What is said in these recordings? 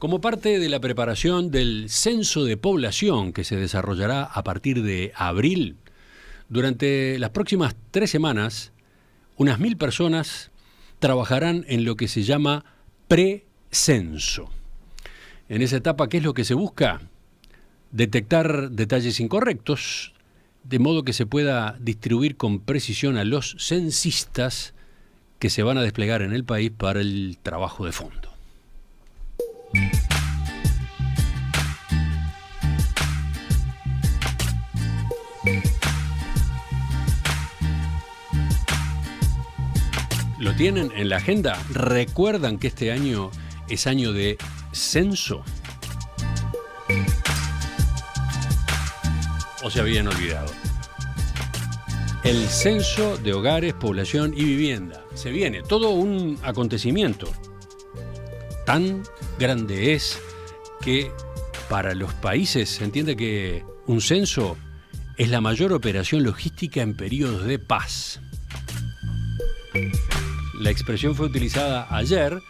Como parte de la preparación del censo de población que se desarrollará a partir de abril, durante las próximas 3 semanas, unas 1.000 personas trabajarán en lo que se llama precenso. En esa etapa, ¿qué es lo que se busca? Detectar detalles incorrectos, de modo que se pueda distribuir con precisión a los censistas que se van a desplegar en el país para el trabajo de fondo. ¿Lo tienen en la agenda? ¿Recuerdan que este año es año de censo? ¿O se habían olvidado? El censo de hogares, población y vivienda. Se viene todo un acontecimiento. Tan grande es que para los países se entiende que un censo es la mayor operación logística en periodos de paz. La expresión fue utilizada ayer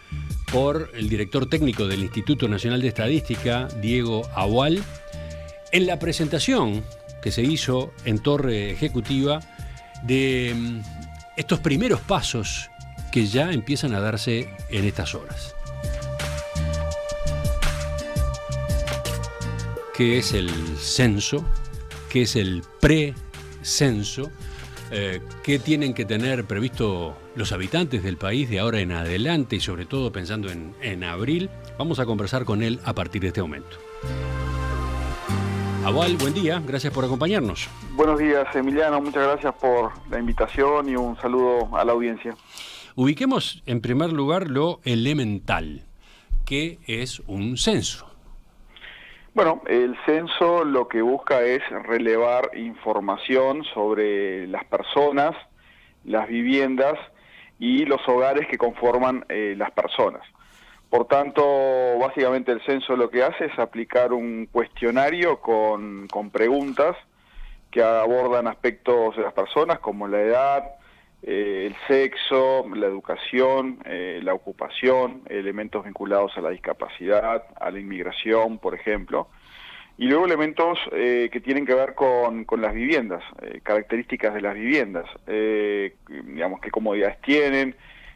por el director técnico del Instituto Nacional de Estadística, Diego Abual, en la presentación que se hizo en Torre Ejecutiva de estos primeros pasos que ya empiezan a darse en estas horas. ¿Qué es el censo? ¿Qué es el precenso? ¿Qué tienen que tener previsto los habitantes del país de ahora en adelante y sobre todo pensando en abril? Vamos a conversar con él a partir de este momento. Abual, buen día, gracias por acompañarnos. Buenos días, Emiliano, muchas gracias por la invitación y un saludo a la audiencia. Ubiquemos en primer lugar lo elemental, ¿qué es un censo? Bueno, el censo lo que busca es relevar información sobre las personas, las viviendas y los hogares que conforman las personas. Por tanto, básicamente el censo lo que hace es aplicar un cuestionario con preguntas que abordan aspectos de las personas como la edad, el sexo, la educación, la ocupación, elementos vinculados a la discapacidad, a la inmigración, por ejemplo, y luego elementos que tienen que ver con las viviendas, características de las viviendas, digamos, qué comodidades tienen,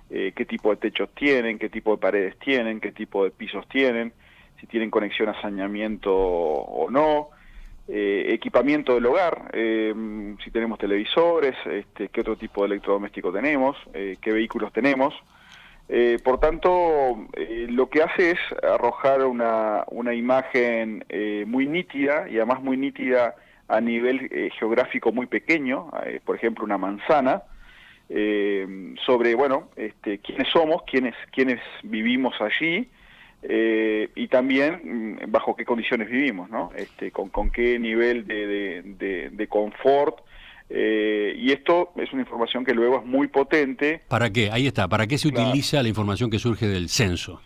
qué tipo de techos tienen, qué tipo de paredes tienen, qué tipo de pisos tienen, si tienen conexión a saneamiento o no, equipamiento del hogar, si tenemos televisores, qué otro tipo de electrodoméstico tenemos, qué vehículos tenemos. Por tanto, lo que hace es arrojar una imagen muy nítida y además muy nítida a nivel geográfico muy pequeño, por ejemplo una manzana, sobre, bueno, quiénes somos, quiénes vivimos allí, y también bajo qué condiciones vivimos, ¿no? Con qué nivel de confort, y esto es una información que luego es muy potente. ¿Para qué? Ahí está, ¿para qué se utiliza la información que surge del censo?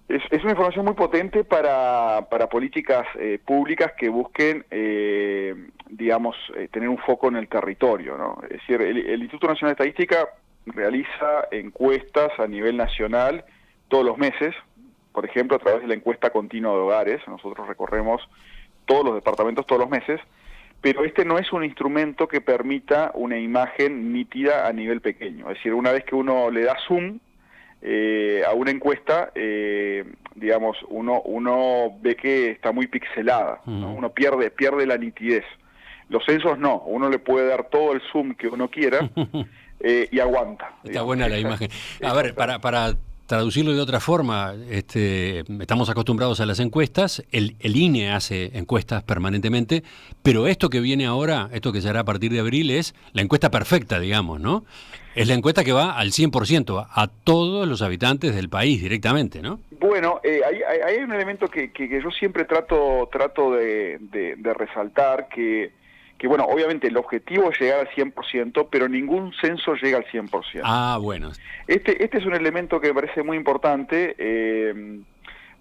Es una información muy potente para políticas públicas que busquen, digamos, tener un foco en el territorio, ¿no? Es decir, el Instituto Nacional de Estadística realiza encuestas a nivel nacional todos los meses, por ejemplo, a través de la encuesta continua de hogares. Nosotros recorremos todos los departamentos todos los meses, pero este no es un instrumento que permita una imagen nítida a nivel pequeño. Es decir, una vez que uno le da zoom a una encuesta, digamos, uno ve que está muy pixelada, ¿no? Uno pierde la nitidez. Los censos no, uno le puede dar todo el zoom que uno quiera y aguanta. Está buena la imagen. A ver, para traducirlo de otra forma, estamos acostumbrados a las encuestas, el INE hace encuestas permanentemente, pero esto que viene ahora, esto que se hará a partir de abril, es la encuesta perfecta, digamos, ¿no? Es la encuesta que va al 100%, a todos los habitantes del país directamente, ¿no? Bueno, hay un elemento que yo siempre trato de resaltar, que bueno, obviamente el objetivo es llegar al 100%, pero ningún censo llega al 100%. Ah, bueno. Este es un elemento que me parece muy importante,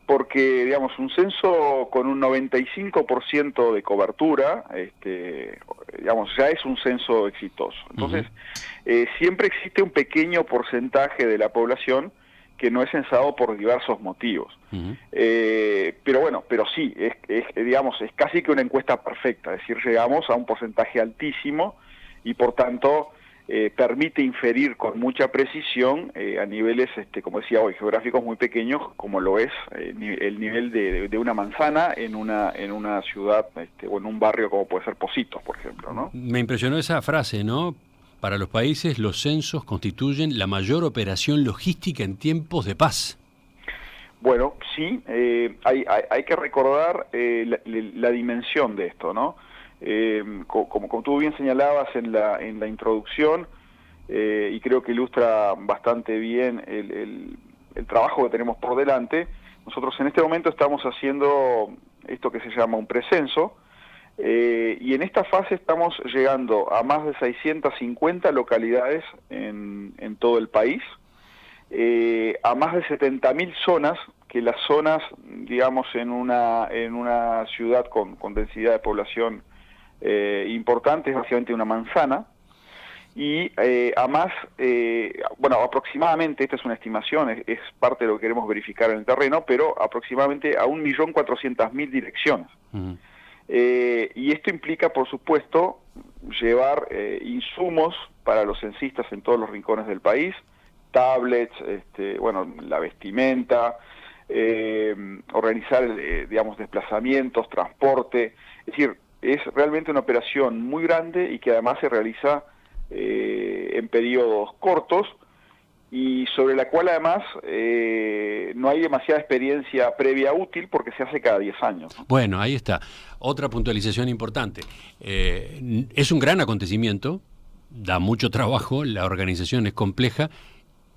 porque, digamos, un censo con un 95% de cobertura, digamos, ya es un censo exitoso. Entonces, siempre existe un pequeño porcentaje de la población que no es censado por diversos motivos. Ujú. Pero bueno, pero sí, digamos, es casi que una encuesta perfecta, es decir, llegamos a un porcentaje altísimo y por tanto permite inferir con mucha precisión a niveles, como decía hoy, geográficos muy pequeños, como lo es el nivel de una manzana en una ciudad o en un barrio como puede ser Pocitos, por ejemplo, ¿no? Me impresionó esa frase, ¿no? Para los países, los censos constituyen la mayor operación logística en tiempos de paz. Bueno, sí, hay que recordar la dimensión de esto, ¿no? Como tú bien señalabas en la introducción, y creo que ilustra bastante bien el trabajo que tenemos por delante, nosotros en este momento estamos haciendo esto que se llama un precenso, y en esta fase estamos llegando a más de 650 localidades en todo el país, a más de 70.000 zonas, que las zonas, digamos, en una ciudad con densidad de población importante, es básicamente una manzana, y bueno, aproximadamente, esta es una estimación, es parte de lo que queremos verificar en el terreno, pero aproximadamente a 1.400.000 direcciones. Ujú. Y esto implica, por supuesto, llevar insumos para los censistas en todos los rincones del país, tablets, bueno, la vestimenta, organizar, digamos, desplazamientos, transporte. Es decir, es realmente una operación muy grande y que además se realiza en periodos cortos y sobre la cual además no hay demasiada experiencia previa útil porque se hace cada 10 años, ¿no? Bueno, ahí está. Otra puntualización importante. Es un gran acontecimiento, da mucho trabajo, la organización es compleja,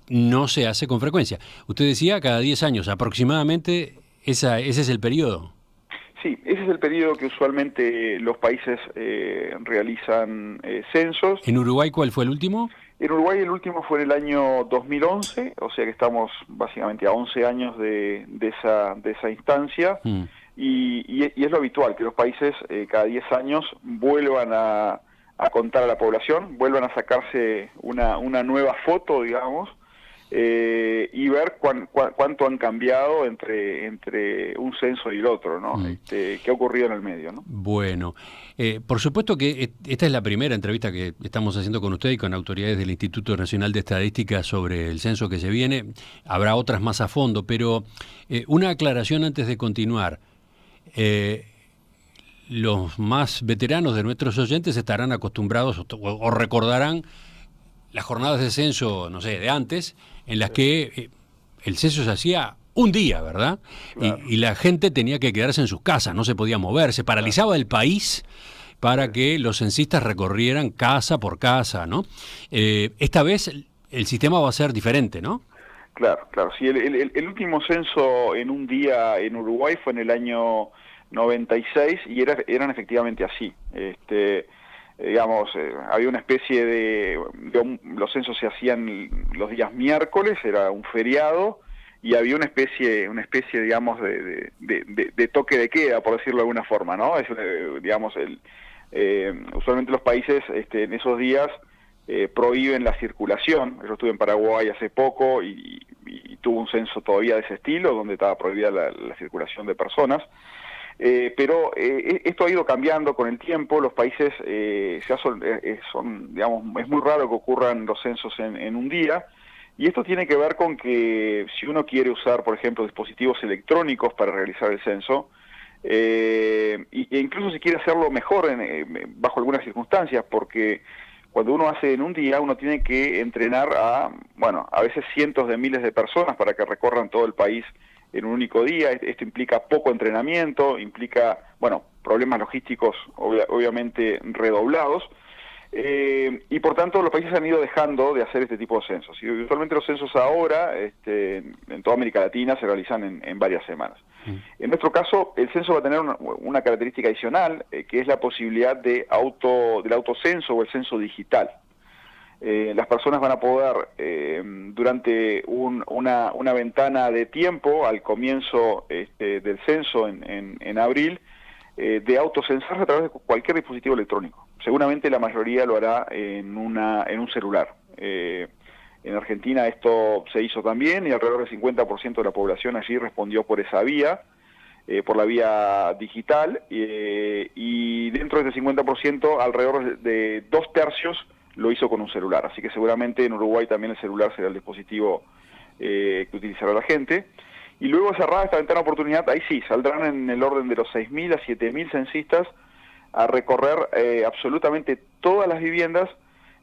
no se hace con frecuencia. Usted decía cada 10 años, aproximadamente ese es el periodo. Sí, ese es el periodo que usualmente los países realizan censos. ¿En Uruguay cuál fue el último? En Uruguay el último fue en el año 2011, o sea que estamos básicamente a 11 años de esa instancia, Mm. y es lo habitual que los países cada 10 años vuelvan a contar a la población, vuelvan a sacarse una nueva foto, digamos, y ver cuánto han cambiado entre un censo y el otro, ¿no? Mm. ¿Qué ha ocurrido en el medio, ¿no? Bueno, por supuesto que esta es la primera entrevista que estamos haciendo con usted y con autoridades del Instituto Nacional de Estadística sobre el censo que se viene. Habrá otras más a fondo, pero una aclaración antes de continuar. Los más veteranos de nuestros oyentes estarán acostumbrados o recordarán las jornadas de censo, no sé, de antes, en las que el censo se hacía un día, ¿verdad? Claro. Y la gente tenía que quedarse en sus casas, no se podía mover, se paralizaba el país para que los censistas recorrieran casa por casa, ¿no? Esta vez el sistema va a ser diferente, ¿no? Claro, claro. Sí, el último censo en un día en Uruguay fue en el año 96 y eran efectivamente así. Digamos, había una especie los censos se hacían los días miércoles, era un feriado, y había una especie, digamos, de toque de queda, por decirlo de alguna forma, ¿no? Digamos, usualmente los países en esos días prohíben la circulación. Yo estuve en Paraguay hace poco y tuve un censo todavía de ese estilo, donde estaba prohibida la circulación de personas. Pero esto ha ido cambiando con el tiempo. Los países digamos, es muy raro que ocurran los censos en un día, y esto tiene que ver con que si uno quiere usar, por ejemplo, dispositivos electrónicos para realizar el censo, e incluso si quiere hacerlo mejor bajo algunas circunstancias, porque cuando uno hace en un día, uno tiene que entrenar a veces cientos de miles de personas para que recorran todo el país en un único día. Esto implica poco entrenamiento, implica, bueno, problemas logísticos obviamente redoblados, y por tanto los países han ido dejando de hacer este tipo de censos. Y usualmente los censos ahora, en toda América Latina, se realizan en varias semanas. En nuestro caso, el censo va a tener una característica adicional, que es la posibilidad del autocenso o el censo digital. Las personas van a poder, durante una ventana de tiempo, al comienzo del censo en abril, de autocensarse a través de cualquier dispositivo electrónico. Seguramente la mayoría lo hará en un celular. En Argentina esto se hizo también y alrededor del 50% de la población allí respondió por esa vía, por la vía digital, y dentro de ese 50% alrededor de 2/3 lo hizo con un celular. Así que seguramente en Uruguay también el celular será el dispositivo que utilizará la gente. Y luego cerrada esta ventana de oportunidad, ahí sí, saldrán en el orden de los 6.000 a 7.000 censistas a recorrer absolutamente todas las viviendas.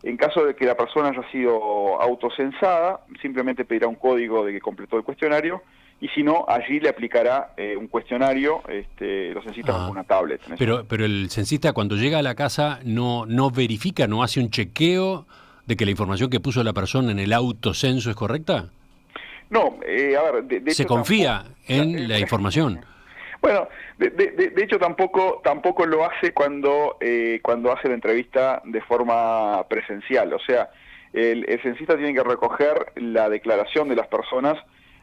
En caso de que la persona haya sido autocensada, simplemente pedirá un código de que completó el cuestionario, y si no, allí le aplicará un cuestionario, los censistas con una tablet. Pero el censista cuando llega a la casa no verifica, no hace un chequeo de que la información que puso la persona en el autocenso es correcta. No, a ver, de se hecho, confía en la información. Bueno, de hecho tampoco lo hace cuando hace la entrevista de forma presencial. O sea, el censista tiene que recoger la declaración de las personas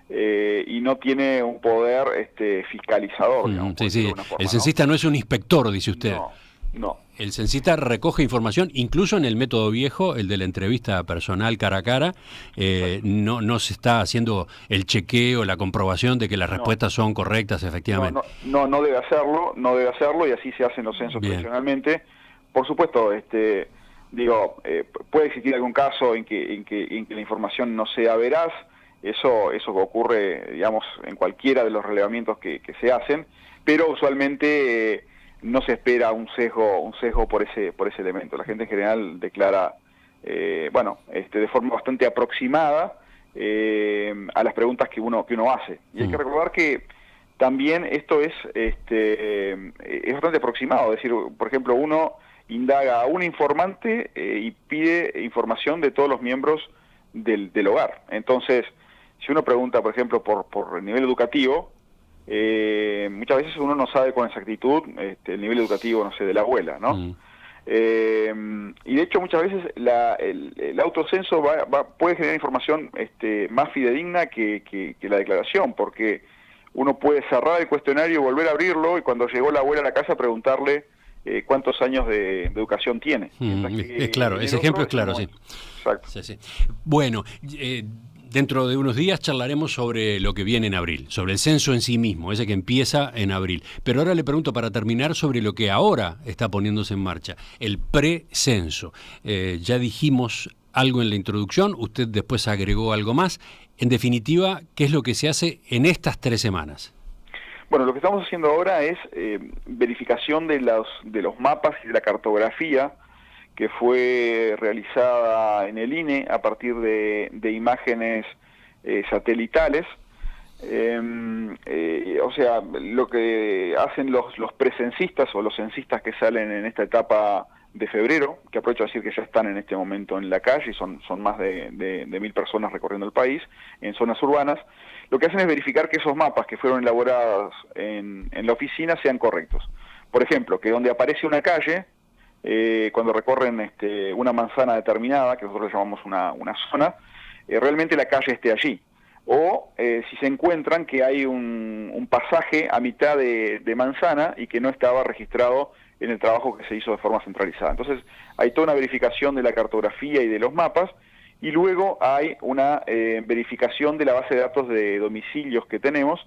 y no tiene un poder fiscalizador, digamos, sí. Forma, el censista no es un inspector, dice usted. No. El censista recoge información, incluso en el método viejo, el de la entrevista personal cara a cara, no se está haciendo el chequeo, la comprobación de que las respuestas son correctas, efectivamente. No debe hacerlo, y así se hacen los censos tradicionalmente. Por supuesto, puede existir algún caso en que la información no sea veraz. Eso ocurre, digamos, en cualquiera de los relevamientos que se hacen, pero usualmente no se espera un sesgo por ese elemento. La gente en general declara, de forma bastante aproximada a las preguntas que uno hace. Y hay que recordar que también esto es bastante aproximado. Es decir, por ejemplo, uno indaga a un informante y pide información de todos los miembros del hogar. Entonces, si uno pregunta, por ejemplo, por el nivel educativo, muchas veces uno no sabe con exactitud el nivel educativo, no sé, de la abuela, ¿no? Y de hecho muchas veces el autocenso puede generar información más fidedigna que la declaración, porque uno puede cerrar el cuestionario y volver a abrirlo, y cuando llegó la abuela a la casa preguntarle cuántos años de educación tiene. Es claro, ese ejemplo es claro, sí. Exacto. Sí. Bueno, dentro de unos días charlaremos sobre lo que viene en abril, sobre el censo en sí mismo, ese que empieza en abril. Pero ahora le pregunto, para terminar, sobre lo que ahora está poniéndose en marcha, el precenso. Ya dijimos algo en la introducción, usted después agregó algo más. En definitiva, ¿qué es lo que se hace en estas 3 semanas? Bueno, lo que estamos haciendo ahora es verificación de los mapas y de la cartografía que fue realizada en el INE a partir de imágenes satelitales. O sea, lo que hacen los precensistas o los censistas que salen en esta etapa de febrero, que aprovecho a decir que ya están en este momento en la calle, son más de 1.000 personas recorriendo el país, en zonas urbanas, lo que hacen es verificar que esos mapas que fueron elaborados en la oficina sean correctos. Por ejemplo, que donde aparece una calle, cuando recorren una manzana determinada, que nosotros le llamamos una zona, realmente la calle esté allí. O si se encuentran que hay un pasaje a mitad de manzana y que no estaba registrado en el trabajo que se hizo de forma centralizada. Entonces hay toda una verificación de la cartografía y de los mapas, y luego hay una verificación de la base de datos de domicilios que tenemos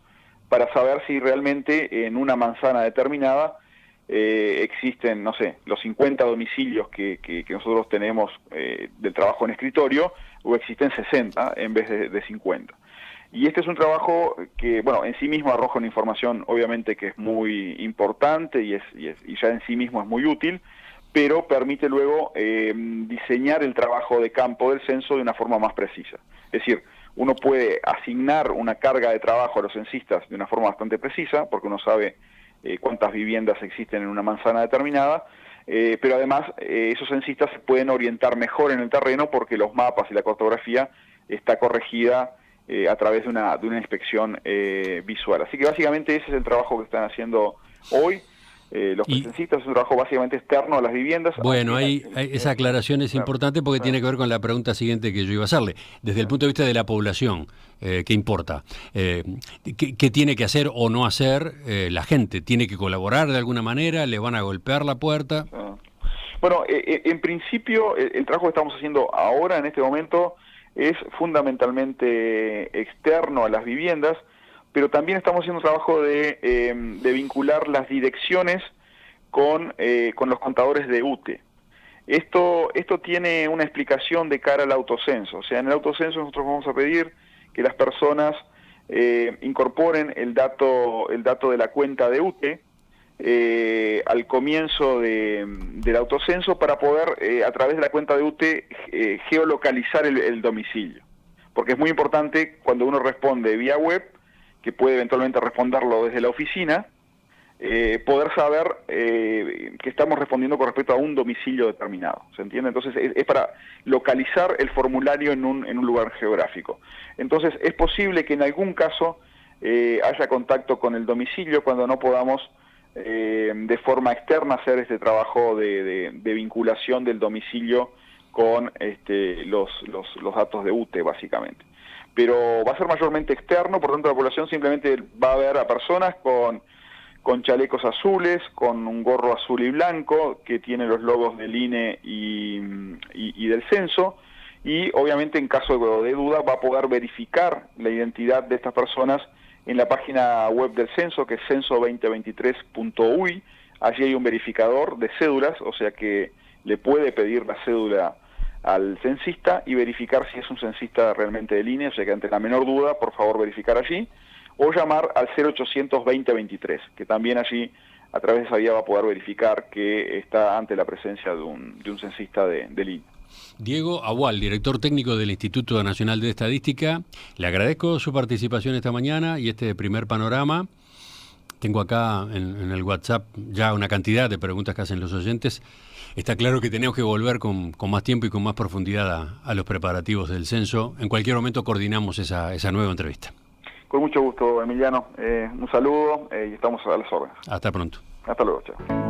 para saber si realmente en una manzana determinada existen, no sé, los 50 domicilios que nosotros tenemos del trabajo en escritorio, o existen 60 en vez de 50. Y este es un trabajo que, bueno, en sí mismo arroja una información, obviamente, que es muy importante y ya en sí mismo es muy útil, pero permite luego diseñar el trabajo de campo del censo de una forma más precisa. Es decir, uno puede asignar una carga de trabajo a los censistas de una forma bastante precisa, porque uno sabe cuántas viviendas existen en una manzana determinada, pero además esos censistas se pueden orientar mejor en el terreno porque los mapas y la cartografía está corregida a través de una inspección visual. Así que básicamente ese es el trabajo que están haciendo hoy. Los censistas es un trabajo básicamente externo a las viviendas. Bueno, esa aclaración es importante porque tiene que ver con la pregunta siguiente que yo iba a hacerle. Desde el punto de vista de la población, ¿qué importa? ¿Qué tiene que hacer o no hacer la gente? ¿Tiene que colaborar de alguna manera? ¿Le van a golpear la puerta? Bueno, en principio el trabajo que estamos haciendo ahora, en este momento, es fundamentalmente externo a las viviendas, pero también estamos haciendo un trabajo de vincular las direcciones con los contadores de UTE. Esto tiene una explicación de cara al autocenso. O sea, en el autocenso nosotros vamos a pedir que las personas incorporen el dato de la cuenta de UTE al comienzo del autocenso para poder, a través de la cuenta de UTE, geolocalizar el domicilio. Porque es muy importante cuando uno responde vía web, que puede eventualmente responderlo desde la oficina, poder saber que estamos respondiendo con respecto a un domicilio determinado, ¿se entiende? Entonces es para localizar el formulario en un lugar geográfico. Entonces es posible que en algún caso haya contacto con el domicilio cuando no podamos de forma externa hacer este trabajo de vinculación del domicilio con los datos de UTE, básicamente. Pero va a ser mayormente externo, por tanto la población simplemente va a ver a personas con chalecos azules, con un gorro azul y blanco, que tiene los logos del INE y del censo, y obviamente en caso de duda va a poder verificar la identidad de estas personas en la página web del censo, que es censo2023.uy. Allí hay un verificador de cédulas, o sea que le puede pedir la cédula al censista y verificar si es un censista realmente del INE, o sea que ante la menor duda, por favor verificar allí, o llamar al 0800 2023, que también allí a través de esa vía va a poder verificar que está ante la presencia de un censista del INE. Diego Agual, director técnico del Instituto Nacional de Estadística, le agradezco su participación esta mañana y este primer panorama. Tengo acá en el WhatsApp ya una cantidad de preguntas que hacen los oyentes. Está claro que tenemos que volver con más tiempo y con más profundidad a los preparativos del censo. En cualquier momento coordinamos esa nueva entrevista. Con mucho gusto, Emiliano. Un saludo y estamos a las órdenes. Hasta pronto. Hasta luego, chao.